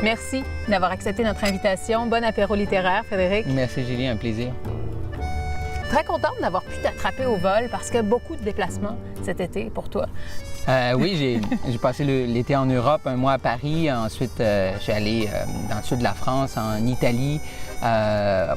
Merci d'avoir accepté notre invitation. Bon apéro littéraire, Frédéric. Merci, Julie, un plaisir. Très contente d'avoir pu t'attraper au vol parce que beaucoup de déplacements cet été pour toi. Oui, j'ai passé l'été en Europe, un mois à Paris. Ensuite, je suis allé dans le sud de la France, en Italie, je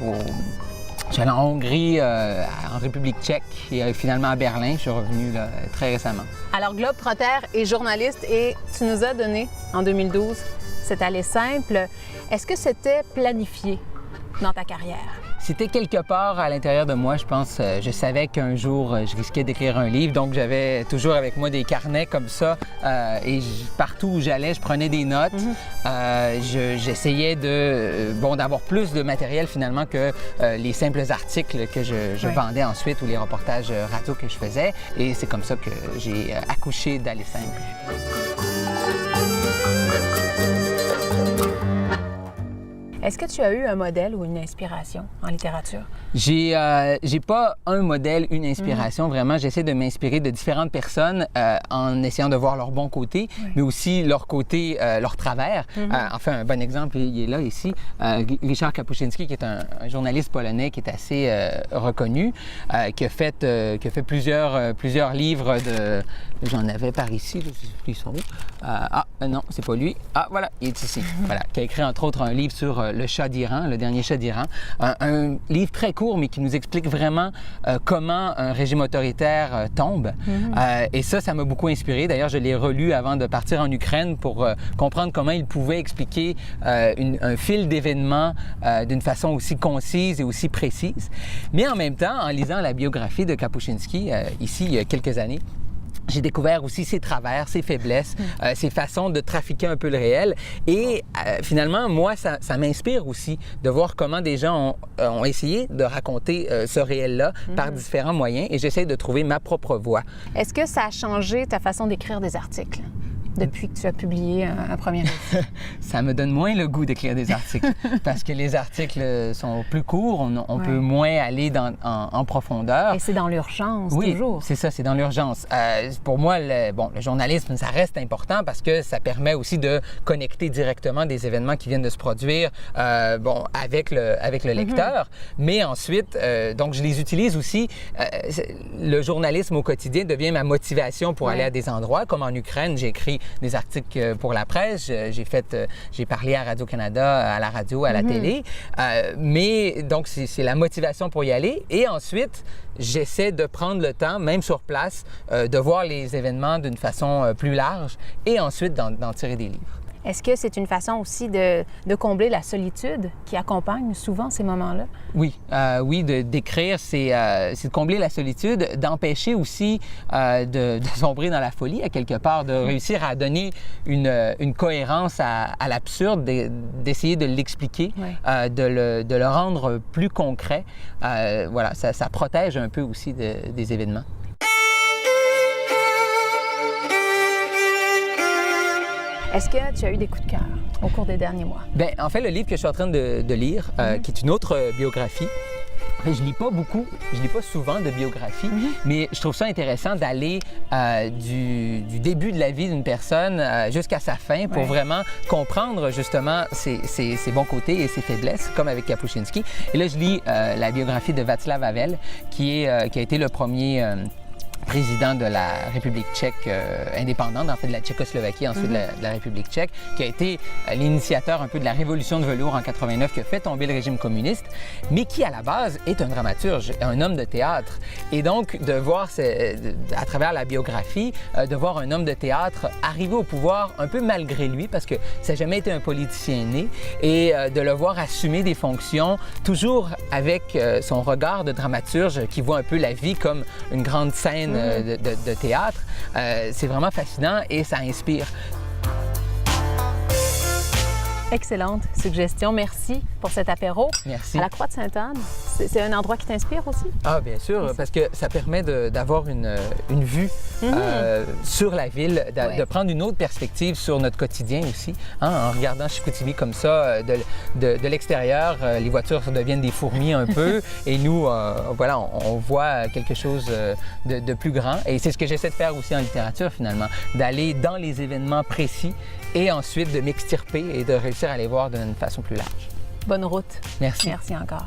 suis allé en Hongrie, en République tchèque et finalement à Berlin. Je suis revenu là, très récemment. Alors, globe-trotter et journaliste, et tu nous as donné en 2012 cet aller simple. Est-ce que c'était planifié dans ta carrière? C'était quelque part à l'intérieur de moi, je pense. Je savais qu'un jour, je risquais d'écrire un livre, donc j'avais toujours avec moi des carnets comme ça. Partout où j'allais, je prenais des notes. J'essayais d'avoir plus de matériel finalement que les simples articles que je vendais ensuite ou les reportages radio que je faisais. Et c'est comme ça que j'ai accouché d'Aller simple. Est-ce que tu as eu un modèle ou une inspiration en littérature? J'ai pas un modèle, une inspiration. Vraiment, j'essaie de m'inspirer de différentes personnes en essayant de voir leur bon côté, mais aussi leur côté, leur travers. Enfin, un bon exemple, il est là, ici. Richard Kapuscinski, qui est un journaliste polonais qui est assez reconnu, qui a fait plusieurs livres de... J'en avais par ici, je sais plus, ils sont où? Non, c'est pas lui. Ah, voilà, il est ici. Voilà, qui a écrit entre autres un livre sur le chat d'Iran, le dernier chat d'Iran. Un livre très court, mais qui nous explique vraiment comment un régime autoritaire tombe. Et ça m'a beaucoup inspiré. D'ailleurs, je l'ai relu avant de partir en Ukraine pour comprendre comment il pouvait expliquer un fil d'événements d'une façon aussi concise et aussi précise. Mais en même temps, en lisant la biographie de Kapuscinski, ici, il y a quelques années, j'ai découvert aussi ses travers, ses faiblesses, ses façons de trafiquer un peu le réel. Et finalement, moi, ça m'inspire aussi de voir comment des gens ont essayé de raconter ce réel-là par différents moyens. Et j'essaie de trouver ma propre voix. Est-ce que ça a changé ta façon d'écrire des articles depuis que tu as publié un premier livre? Ça me donne moins le goût d'écrire des articles parce que les articles sont plus courts, on peut moins aller en profondeur. Et c'est dans l'urgence, toujours. Oui, c'est ça, c'est dans l'urgence. Pour moi, le journalisme, ça reste important parce que ça permet aussi de connecter directement des événements qui viennent de se produire avec le lecteur. Mais ensuite, donc je les utilise aussi. Le journalisme au quotidien devient ma motivation pour aller à des endroits. Comme en Ukraine, j'ai écrit des articles pour la presse, j'ai parlé à Radio-Canada, à la radio, à la télé, mais donc c'est la motivation pour y aller. Et ensuite, j'essaie de prendre le temps, même sur place, de voir les événements d'une façon plus large et ensuite d'en tirer des livres. Est-ce que c'est une façon aussi de combler la solitude qui accompagne souvent ces moments-là? Oui, d'écrire, c'est de combler la solitude, d'empêcher aussi de sombrer dans la folie, à quelque part, de réussir à donner une cohérence à l'absurde, d'essayer de l'expliquer, de le rendre plus concret. Voilà, ça protège un peu aussi des événements. Est-ce que tu as eu des coups de cœur au cours des derniers mois? Bien, en fait, le livre que je suis en train de lire, qui est une autre biographie, je lis pas beaucoup, je lis pas souvent de biographie, mais je trouve ça intéressant d'aller du début de la vie d'une personne jusqu'à sa fin pour vraiment comprendre justement ses bons côtés et ses faiblesses, comme avec Kapuscinski. Et là, je lis la biographie de Václav Havel, qui a été le premier président de la République tchèque indépendante, en fait de la Tchécoslovaquie, ensuite de la République tchèque, qui a été l'initiateur un peu de la révolution de velours en 89, qui a fait tomber le régime communiste, mais qui à la base est un dramaturge, un homme de théâtre. Et donc de voir, à travers la biographie, de voir un homme de théâtre arriver au pouvoir un peu malgré lui, parce que ça n'a jamais été un politicien né, et de le voir assumer des fonctions, toujours avec son regard de dramaturge qui voit un peu la vie comme une grande scène de théâtre. C'est vraiment fascinant et ça inspire. Excellente suggestion. Merci pour cet apéro. Merci. À la Croix de Sainte-Anne, C'est un endroit qui t'inspire aussi? Ah, bien sûr, parce que ça permet d'avoir une vue sur la ville, de prendre une autre perspective sur notre quotidien aussi. Hein, en regardant Chicoutimi comme ça, de l'extérieur, les voitures deviennent des fourmis un peu, et nous, voilà, on voit quelque chose de plus grand. Et c'est ce que j'essaie de faire aussi en littérature, finalement, d'aller dans les événements précis et ensuite de m'extirper et de réussir à les voir d'une façon plus large. Bonne route. Merci. Merci encore.